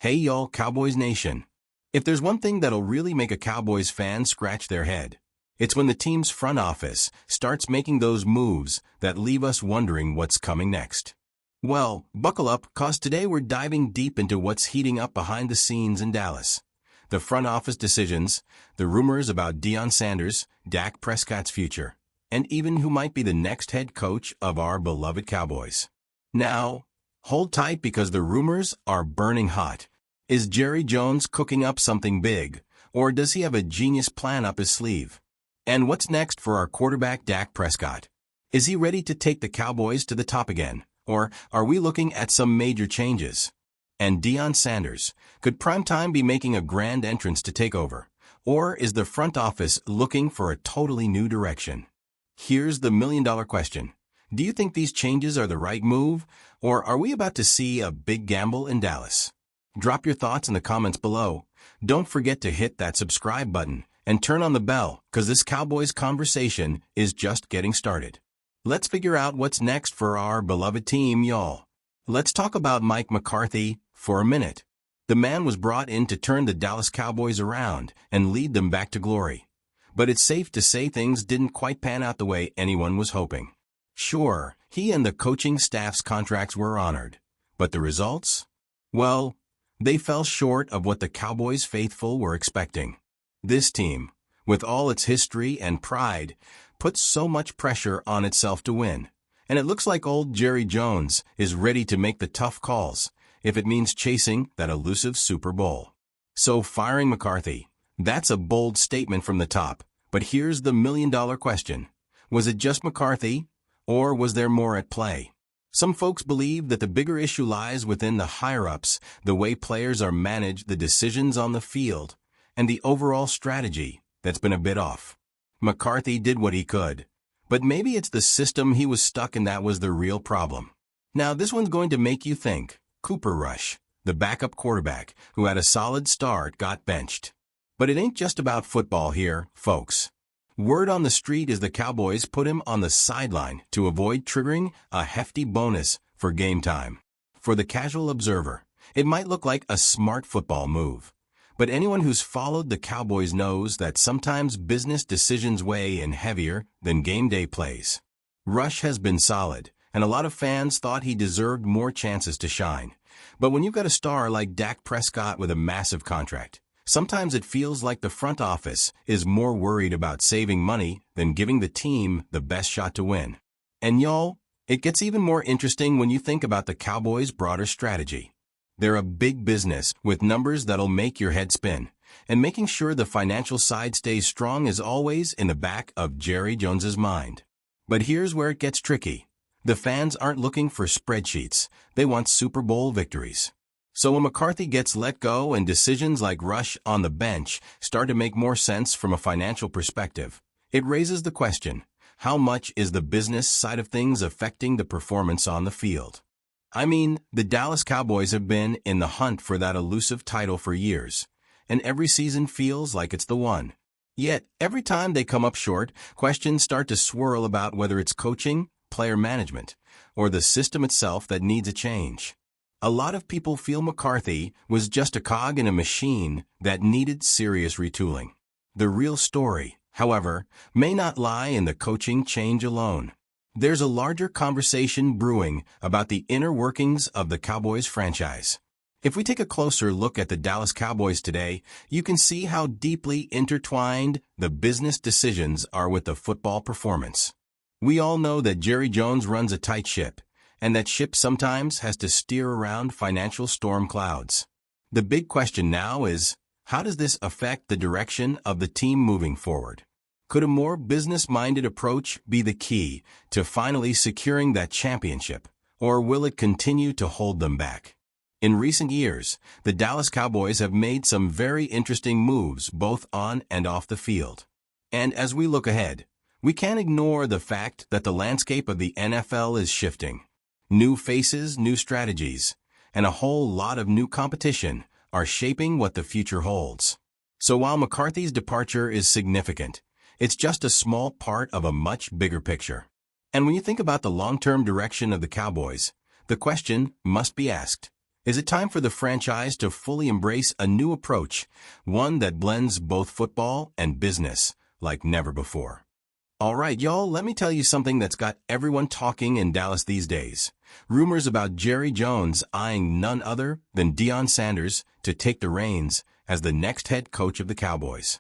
Hey y'all, Cowboys Nation. If there's one thing that'll really make a Cowboys fan scratch their head, it's when the team's front office starts making those moves that leave us wondering what's coming next. Well, buckle up, cause today we're diving deep into what's heating up behind the scenes in Dallas. The front office decisions, the rumors about Deion Sanders, Dak Prescott's future, and even who might be the next head coach of our beloved Cowboys. Now, hold tight because the rumors are burning hot. Is Jerry Jones cooking up something big, or does he have a genius plan up his sleeve? And what's next for our quarterback Dak Prescott? Is he ready to take the Cowboys to the top again, or are we looking at some major changes? And Deion Sanders, could primetime be making a grand entrance to take over, or is the front office looking for a totally new direction? Here's the million-dollar question. Do you think these changes are the right move, or are we about to see a big gamble in Dallas? Drop your thoughts in the comments below. Don't forget to hit that subscribe button and turn on the bell, because this Cowboys conversation is just getting started. Let's figure out what's next for our beloved team, y'all. Let's talk about Mike McCarthy for a minute. The man was brought in to turn the Dallas Cowboys around and lead them back to glory. But it's safe to say things didn't quite pan out the way anyone was hoping. Sure, he and the coaching staff's contracts were honored, but the results? Well, they fell short of what the Cowboys faithful were expecting. This team, with all its history and pride, puts so much pressure on itself to win, and it looks like old Jerry Jones is ready to make the tough calls if it means chasing that elusive Super Bowl. So firing McCarthy, that's a bold statement from the top, but here's the million-dollar question. Was it just McCarthy, or was there more at play? Some folks believe that the bigger issue lies within the higher-ups, the way players are managed, the decisions on the field, and the overall strategy that's been a bit off. McCarthy did what he could, but maybe it's the system he was stuck in that was the real problem. Now this one's going to make you think. Cooper Rush, the backup quarterback who had a solid start, got benched. But it ain't just about football here, folks. Word on the street is the Cowboys put him on the sideline to avoid triggering a hefty bonus for game time. For the casual observer, it might look like a smart football move. But anyone who's followed the Cowboys knows that sometimes business decisions weigh in heavier than game day plays. Rush has been solid, and a lot of fans thought he deserved more chances to shine. But when you've got a star like Dak Prescott with a massive contract, sometimes it feels like the front office is more worried about saving money than giving the team the best shot to win. And y'all, it gets even more interesting when you think about the Cowboys' broader strategy. They're a big business with numbers that'll make your head spin, and making sure the financial side stays strong is always in the back of Jerry Jones's mind. But here's where it gets tricky. The fans aren't looking for spreadsheets. They want Super Bowl victories. So when McCarthy gets let go and decisions like Rush on the bench start to make more sense from a financial perspective, it raises the question, how much is the business side of things affecting the performance on the field? I mean, the Dallas Cowboys have been in the hunt for that elusive title for years, and every season feels like it's the one. Yet, every time they come up short, questions start to swirl about whether it's coaching, player management, or the system itself that needs a change. A lot of people feel McCarthy was just a cog in a machine that needed serious retooling. The real story, however, may not lie in the coaching change alone. There's a larger conversation brewing about the inner workings of the Cowboys franchise. If we take a closer look at the Dallas Cowboys today, you can see how deeply intertwined the business decisions are with the football performance. We all know that Jerry Jones runs a tight ship, and that ship sometimes has to steer around financial storm clouds. The big question now is, how does this affect the direction of the team moving forward? Could a more business-minded approach be the key to finally securing that championship, or will it continue to hold them back? In recent years, the Dallas Cowboys have made some very interesting moves both on and off the field. And as we look ahead, we can't ignore the fact that the landscape of the NFL is shifting. New faces, new strategies, and a whole lot of new competition are shaping what the future holds. So while McCarthy's departure is significant, it's just a small part of a much bigger picture. And when you think about the long-term direction of the Cowboys, the question must be asked, Is it time for the franchise to fully embrace a new approach, one that blends both football and business like never before? All right, y'all, let me tell you something that's got everyone talking in Dallas these days. Rumors about Jerry Jones eyeing none other than Deion Sanders to take the reins as the next head coach of the Cowboys.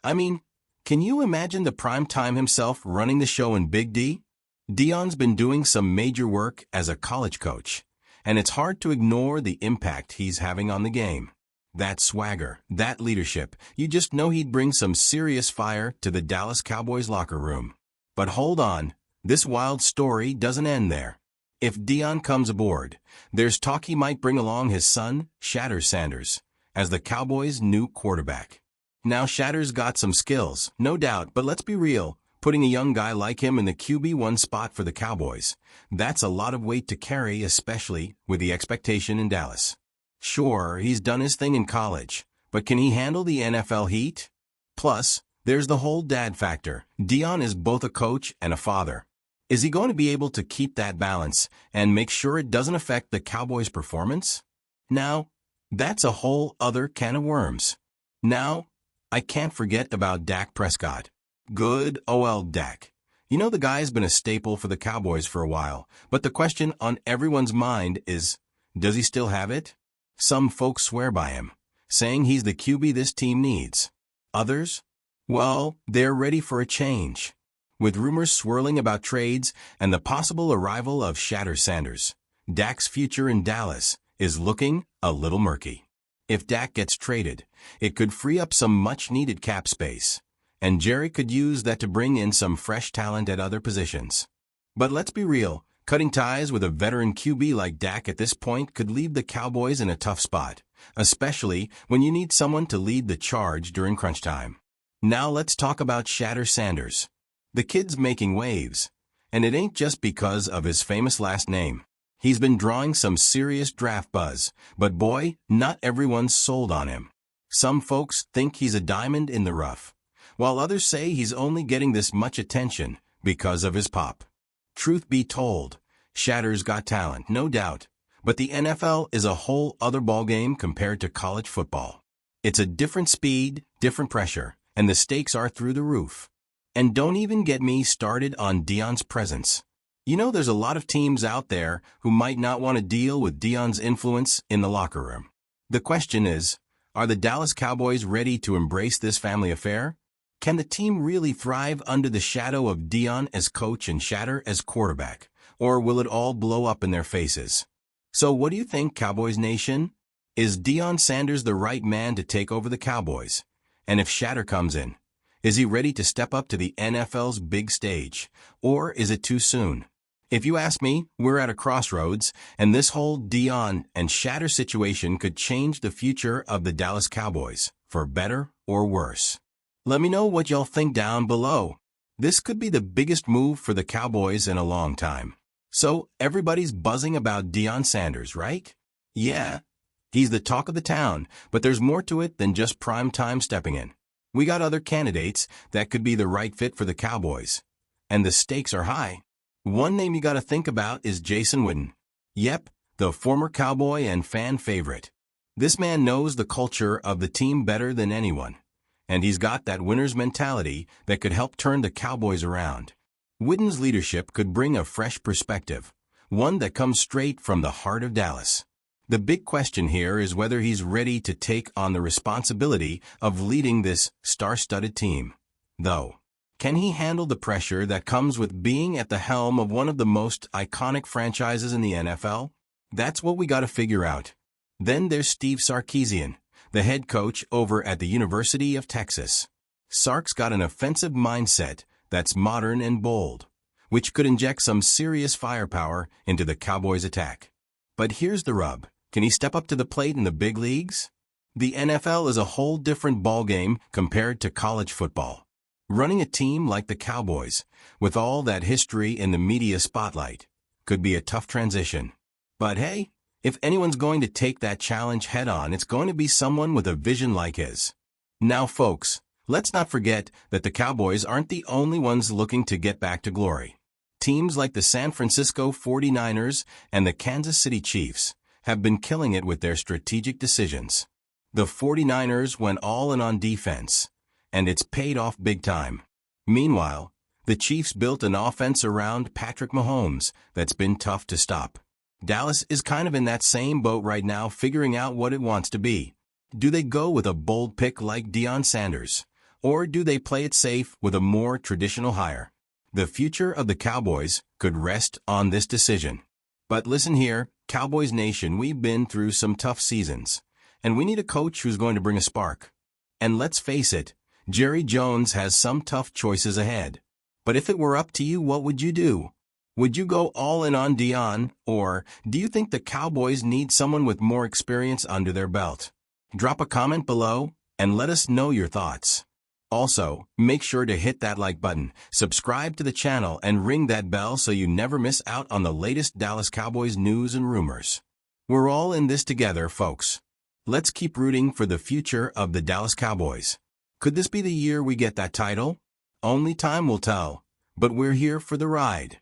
I mean, can you imagine the primetime himself running the show in Big D? Deion's been doing some major work as a college coach, and it's hard to ignore the impact he's having on the game. That swagger, that leadership, you just know he'd bring some serious fire to the Dallas Cowboys locker room. But hold on, this wild story doesn't end there. If Deion comes aboard, there's talk he might bring along his son, Shatter Sanders, as the Cowboys' new quarterback. Now Shatter's got some skills, no doubt, but let's be real, putting a young guy like him in the QB1 spot for the Cowboys, that's a lot of weight to carry, especially with the expectation in Dallas. Sure, he's done his thing in college, but can he handle the NFL heat? Plus, there's the whole dad factor. Deion is both a coach and a father. Is he going to be able to keep that balance and make sure it doesn't affect the Cowboys' performance? Now, that's a whole other can of worms. Now, I can't forget about Dak Prescott. Good old Dak. You know the guy's been a staple for the Cowboys for a while, but the question on everyone's mind is, does he still have it? Some folks swear by him, saying he's the QB this team needs. Others? Well, they're ready for a change. With rumors swirling about trades and the possible arrival of Shatter Sanders, Dak's future in Dallas is looking a little murky. If Dak gets traded, it could free up some much-needed cap space, and Jerry could use that to bring in some fresh talent at other positions. But let's be real, cutting ties with a veteran QB like Dak at this point could leave the Cowboys in a tough spot, especially when you need someone to lead the charge during crunch time. Now let's talk about Shatter Sanders. The kid's making waves, and it ain't just because of his famous last name. He's been drawing some serious draft buzz, but boy, not everyone's sold on him. Some folks think he's a diamond in the rough, while others say he's only getting this much attention because of his pop. Truth be told, Shatter's got talent, no doubt, but the NFL is a whole other ballgame compared to college football. It's a different speed, different pressure, and the stakes are through the roof. And don't even get me started on Deion's presence. You know there's a lot of teams out there who might not want to deal with Deion's influence in the locker room. The question is, are the Dallas Cowboys ready to embrace this family affair? Can the team really thrive under the shadow of Deion as coach and Shatter as quarterback, or will it all blow up in their faces? So what do you think, Cowboys Nation? Is Deion Sanders the right man to take over the Cowboys? And if Shatter comes in, is he ready to step up to the NFL's big stage, or is it too soon? If you ask me, we're at a crossroads, and this whole Deion and Shatter situation could change the future of the Dallas Cowboys, for better or worse. Let me know what y'all think down below. This could be the biggest move for the Cowboys in a long time. So, everybody's buzzing about Deion Sanders, right? Yeah, he's the talk of the town, but there's more to it than just prime time stepping in. We got other candidates that could be the right fit for the Cowboys, and the stakes are high. One name you got to think about is Jason Witten. Yep, the former Cowboy and fan favorite. This man knows the culture of the team better than anyone, and he's got that winner's mentality that could help turn the Cowboys around. Witten's leadership could bring a fresh perspective, one that comes straight from the heart of Dallas. The big question here is whether he's ready to take on the responsibility of leading this star-studded team. Though, can he handle the pressure that comes with being at the helm of one of the most iconic franchises in the NFL? That's what we got to figure out. Then there's Steve Sarkisian, the head coach over at the University of Texas. Sark's got an offensive mindset that's modern and bold, which could inject some serious firepower into the Cowboys' attack. But here's the rub. Can he step up to the plate in the big leagues? The NFL is a whole different ballgame compared to college football. Running a team like the Cowboys, with all that history in the media spotlight, could be a tough transition. But hey, if anyone's going to take that challenge head-on, it's going to be someone with a vision like his. Now, folks, let's not forget that the Cowboys aren't the only ones looking to get back to glory. Teams like the San Francisco 49ers and the Kansas City Chiefs have been killing it with their strategic decisions. The 49ers went all in on defense, and it's paid off big time. Meanwhile, the Chiefs built an offense around Patrick Mahomes that's been tough to stop. Dallas is kind of in that same boat right now, figuring out what it wants to be. Do they go with a bold pick like Deion Sanders, or do they play it safe with a more traditional hire? The future of the Cowboys could rest on this decision. But listen here, Cowboys Nation, we've been through some tough seasons, and we need a coach who's going to bring a spark. And let's face it, Jerry Jones has some tough choices ahead. But if it were up to you, what would you do? Would you go all in on Deion, or do you think the Cowboys need someone with more experience under their belt? Drop a comment below and let us know your thoughts. Also, make sure to hit that like button, subscribe to the channel, and ring that bell so you never miss out on the latest Dallas Cowboys news and rumors. We're all in this together, folks. Let's keep rooting for the future of the Dallas Cowboys. Could this be the year we get that title? Only time will tell, but we're here for the ride.